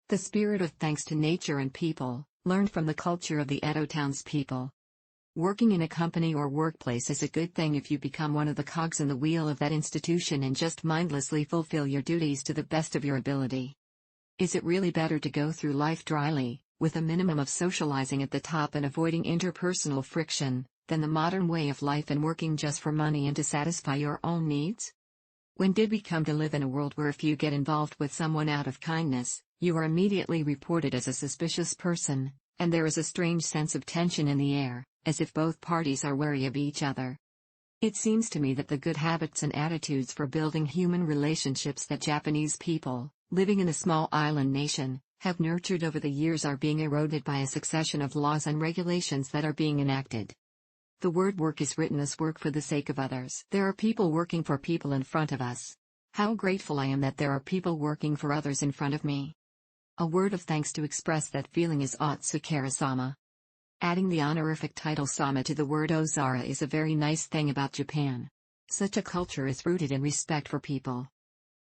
The spirit of thanks to nature and people, learned from the culture of the Edo Towns people. Working in a company or workplace is a good thing if you become one of the cogs in the wheel of that institution and just mindlessly fulfill your duties to the best of your ability. Is it really better to go through life dryly, with a minimum of socializing at the top and avoiding interpersonal friction, than the modern way of life and working just for money and to satisfy your own needs? When did we come to live in a world where if you get involved with someone out of kindness, you are immediately reported as a suspicious person, and there is a strange sense of tension in the air, as if both parties are wary of each other? It seems to me that the good habits and attitudes for building human relationships that Japanese people, living in a small island nation, have nurtured over the years are being eroded by a succession of laws and regulations that are being enacted. The word work is written as work for the sake of others. There are people working for people in front of us. How grateful I am that there are people working for others in front of me. A word of thanks to express that feeling is Otsukara-sama. Adding the honorific title sama to the word ozara is a very nice thing about Japan. Such a culture is rooted in respect for people.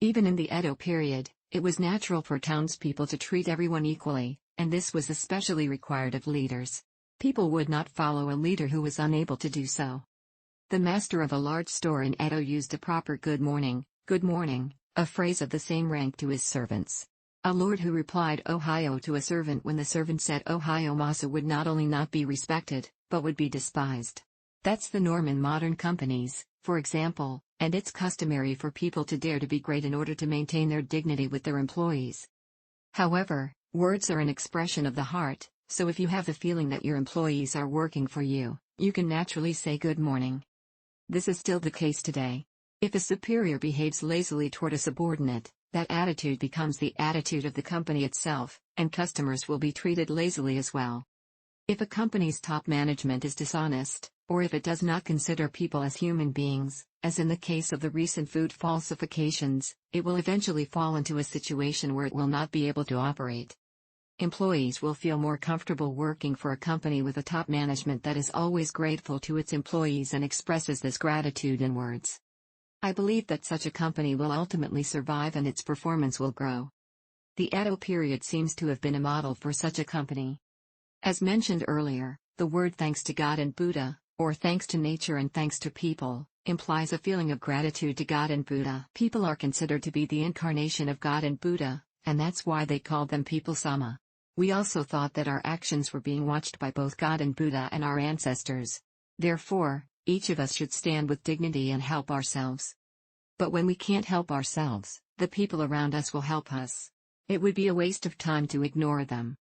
Even in the Edo period, it was natural for townspeople to treat everyone equally, and this was especially required of leaders. People would not follow a leader who was unable to do so. The master of a large store in Edo used a proper good morning, a phrase of the same rank to his servants. A lord who replied Ohio to a servant when the servant said Ohio Masa would not only not be respected, but would be despised. That's the norm in modern companies, for example, and it's customary for people to dare to be great in order to maintain their dignity with their employees. However, words are an expression of the heart, so if you have the feeling that your employees are working for you, you can naturally say good morning. This is still the case today. If a superior behaves lazily toward a subordinate, that attitude becomes the attitude of the company itself, and customers will be treated lazily as well. If a company's top management is dishonest, or if it does not consider people as human beings, as in the case of the recent food falsifications, it will eventually fall into a situation where it will not be able to operate. Employees will feel more comfortable working for a company with a top management that is always grateful to its employees and expresses this gratitude in words. I believe that such a company will ultimately survive and its performance will grow. The Edo period seems to have been a model for such a company. As mentioned earlier, the word thanks to God and Buddha, or thanks to nature and thanks to people, implies a feeling of gratitude to God and Buddha. People are considered to be the incarnation of God and Buddha, and that's why they called them peopl-sama. We also thought that our actions were being watched by both God and Buddha and our ancestors. Therefore, each of us should stand with dignity and help ourselves. But when we can't help ourselves, the people around us will help us. It would be a waste of time to ignore them.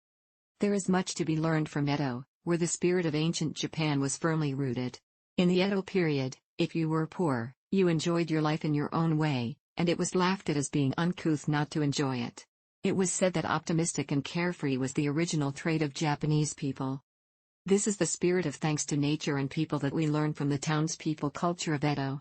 There is much to be learned from Edo, where the spirit of ancient Japan was firmly rooted. In the Edo period, if you were poor, you enjoyed your life in your own way, and it was laughed at as being uncouth not to enjoy it. It was said that optimistic and carefree was the original trait of Japanese people. This is the spirit of thanks to nature and people that we learn from the townspeople culture of Edo.